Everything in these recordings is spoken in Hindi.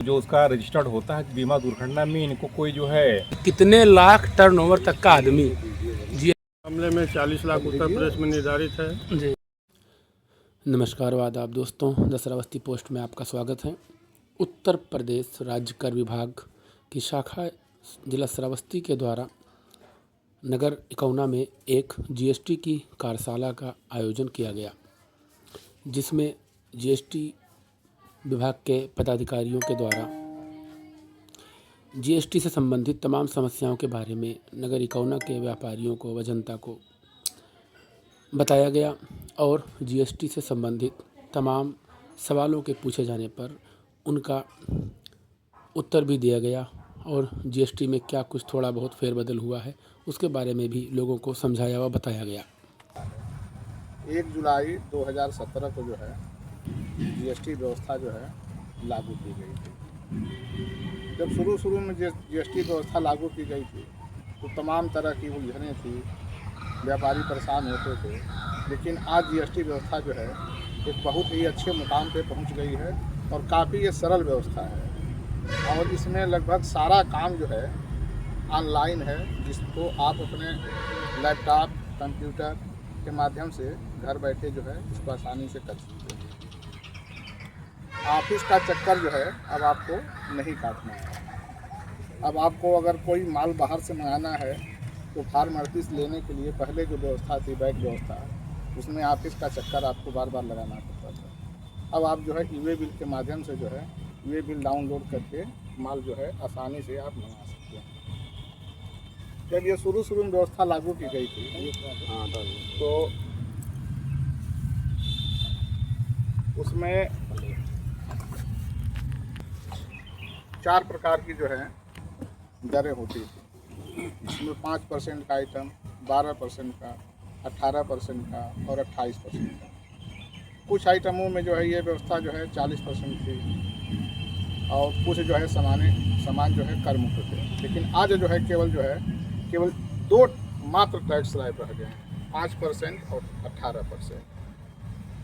जो उसका रजिस्टर्ड होता है बीमा दुर्घटना में इनको कोई जो है कितने लाख टर्नओवर तक का आदमी जी मामले में 40 लाख उत्तर प्रदेश में निर्धारित है। जी। नमस्कार आदाब दोस्तों, द श्रावस्ती पोस्ट में आपका स्वागत है। उत्तर प्रदेश राज्य कर विभाग की शाखा जिला श्रावस्ती के द्वारा नगर इकौना में एक जीएसटी की कार्यशाला का आयोजन किया गया, जिसमें जीएसटी विभाग के पदाधिकारियों के द्वारा जीएसटी से संबंधित तमाम समस्याओं के बारे में नगर इकौना के व्यापारियों को व जनता को बताया गया और जीएसटी से संबंधित तमाम सवालों के पूछे जाने पर उनका उत्तर भी दिया गया और जीएसटी में क्या कुछ थोड़ा बहुत फेरबदल हुआ है उसके बारे में भी लोगों को समझाया व बताया गया। 1 जुलाई 2017 को जो है जीएसटी व्यवस्था जो है लागू की गई थी। जब शुरू में जीएसटी व्यवस्था लागू की गई थी तो तमाम तरह की उलझनें थी, व्यापारी परेशान होते थे, लेकिन आज जीएसटी व्यवस्था जो है एक बहुत ही अच्छे मुकाम पे पहुंच गई है और काफ़ी ये सरल व्यवस्था है और इसमें लगभग सारा काम जो है ऑनलाइन है, जिसको आप अपने लैपटॉप कंप्यूटर के माध्यम से घर बैठे जो है इसको आसानी से कर सकते हैं। ऑफिस का चक्कर जो है अब आपको नहीं काटना है। अब आपको अगर कोई माल बाहर से मंगाना है तो फार्मेलिटीज लेने के लिए पहले जो व्यवस्था थी बैक व्यवस्था, उसमें ऑफिस का चक्कर आपको बार बार लगाना पड़ता था। अब आप जो है ईवे बिल के माध्यम से जो है ईवे बिल डाउनलोड करके माल जो है आसानी से आप मंगा सकते हैं। जब ये शुरू में व्यवस्था लागू की गई थी तो उसमें 4 प्रकार की जो है दरें होती थी। इसमें 5% का आइटम, 12% का, 18% का और 28% का। कुछ आइटमों में जो है ये व्यवस्था जो है 40% थी और कुछ जो है सामान जो है कर मुक्त थे। लेकिन आज जो है केवल 2 मात्र टैक्स स्लैब रह गए हैं, 5% और 18%।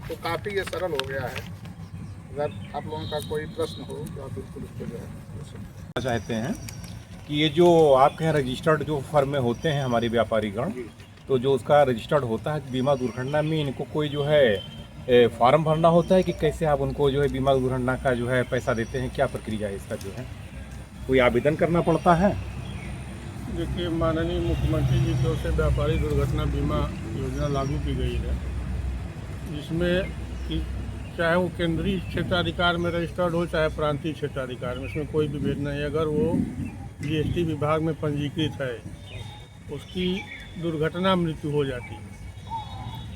तो काफ़ी ये सरल हो गया है। अगर आप लोगों का कोई प्रश्न हो तो आप बिल्कुल उसको जो है पूछ सकते चाहते हैं कि ये जो आपके यहाँ रजिस्टर्ड जो फर्में होते हैं हमारे व्यापारीगण, तो जो उसका रजिस्टर्ड होता है बीमा दुर्घटना में इनको कोई जो है फॉर्म भरना होता है कि कैसे आप उनको जो है बीमा दुर्घटना का जो है पैसा देते हैं, क्या प्रक्रिया है इसका? जो है कोई आवेदन करना पड़ता है? देखिए, माननीय मुख्यमंत्री जी की ओर से व्यापारी दुर्घटना बीमा योजना लागू की गई है, जिसमें कि चाहे वो केंद्रीय क्षेत्राधिकार में रजिस्टर्ड हो चाहे प्रांतीय क्षेत्राधिकार में, इसमें कोई भी भेद नहीं है। अगर वो जीएसटी विभाग में पंजीकृत है, उसकी दुर्घटना मृत्यु हो जाती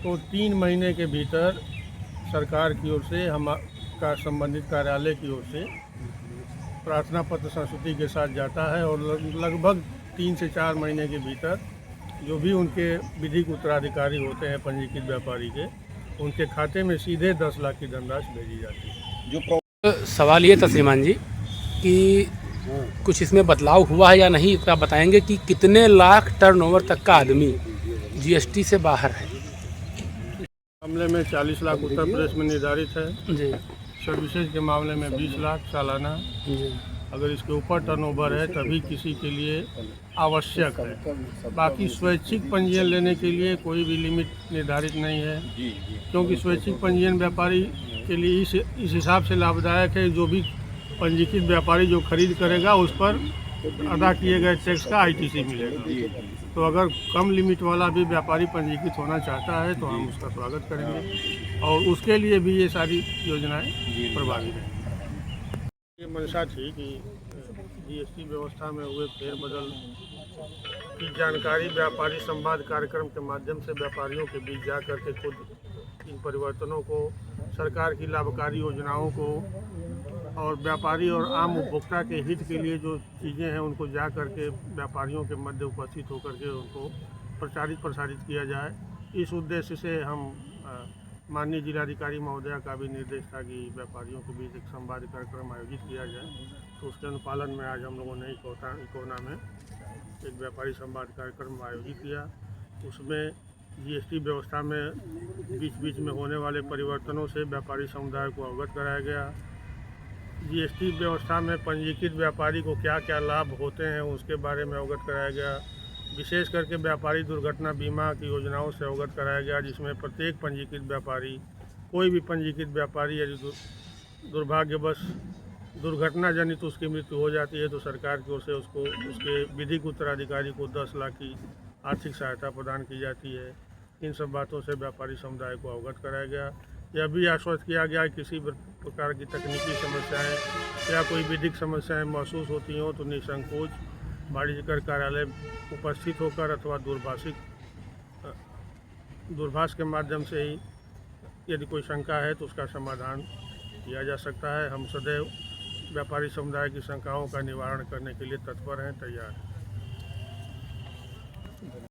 तो 3 महीने के भीतर सरकार की ओर से का संबंधित कार्यालय की ओर से प्रार्थना पत्र संस्तुति के साथ जाता है और लगभग 3 से 4 महीने के भीतर जो भी उनके विधिक उत्तराधिकारी होते हैं पंजीकृत व्यापारी के, उनके खाते में सीधे 10 लाख की धनराशि भेजी जाती है। जो सवाल ये था श्रीमान जी कि कुछ इसमें बदलाव हुआ है या नहीं, तो आप बताएंगे कि कितने लाख टर्नओवर तक का आदमी जीएसटी से बाहर है? मामले में 40 लाख उत्तर प्रदेश में निर्धारित है जी सर्विसेज के मामले में 20 लाख सालाना। जी अगर इसके ऊपर टर्नओवर है तभी किसी के लिए आवश्यक है। बाकी स्वैच्छिक पंजीयन लेने के लिए कोई भी लिमिट निर्धारित नहीं है, क्योंकि स्वैच्छिक पंजीयन व्यापारी के लिए इस हिसाब से लाभदायक है, जो भी पंजीकृत व्यापारी जो खरीद करेगा उस पर अदा किए गए टैक्स का आईटीसी मिलेगा। तो अगर कम लिमिट वाला भी व्यापारी पंजीकृत होना चाहता है तो हम उसका स्वागत करेंगे और उसके लिए भी ये सारी योजनाएं प्रभावी हैं। ये मंशा थी कि जीएसटी व्यवस्था में हुए फेरबदल की जानकारी व्यापारी संवाद कार्यक्रम के माध्यम से व्यापारियों के बीच जा करके खुद इन परिवर्तनों को, सरकार की लाभकारी योजनाओं को और व्यापारी और आम उपभोक्ता के हित के लिए जो चीज़ें हैं उनको जा करके व्यापारियों के मध्य उपस्थित होकर के उनको प्रसारित किया जाए। इस उद्देश्य से हम माननीय जिलाधिकारी महोदया का भी निर्देश था कि व्यापारियों के बीच एक संवाद कार्यक्रम आयोजित किया जाए। तो उसके अनुपालन में आज हम लोगों ने इकौना में एक व्यापारी संवाद कार्यक्रम आयोजित किया। उसमें जीएसटी व्यवस्था में बीच में होने वाले परिवर्तनों से व्यापारी समुदाय को अवगत कराया गया जीएसटी व्यवस्था में पंजीकृत व्यापारी को क्या क्या लाभ होते हैं उसके बारे में अवगत कराया गया। विशेष करके व्यापारी दुर्घटना बीमा की योजनाओं से अवगत कराया गया, जिसमें प्रत्येक पंजीकृत व्यापारी, कोई भी पंजीकृत व्यापारी यदि दुर्भाग्यवश दुर्घटना जनित उसकी मृत्यु हो जाती है तो सरकार की ओर से उसको उसके विधिक उत्तराधिकारी को 10 लाख की आर्थिक सहायता प्रदान की जाती है। इन सब बातों से व्यापारी समुदाय को अवगत कराया गया। यह भी आश्वस्त किया गया कि किसी प्रकार की तकनीकी समस्याएं या कोई विधिक समस्याएं महसूस होती हों तो निसंकोच वाणिज्य कर कार्यालय उपस्थित होकर अथवा दूरभाष के माध्यम से ही यदि कोई शंका है तो उसका समाधान किया जा सकता है। हम सदैव व्यापारी समुदाय की शंकाओं का निवारण करने के लिए तत्पर हैं, तैयार हैं।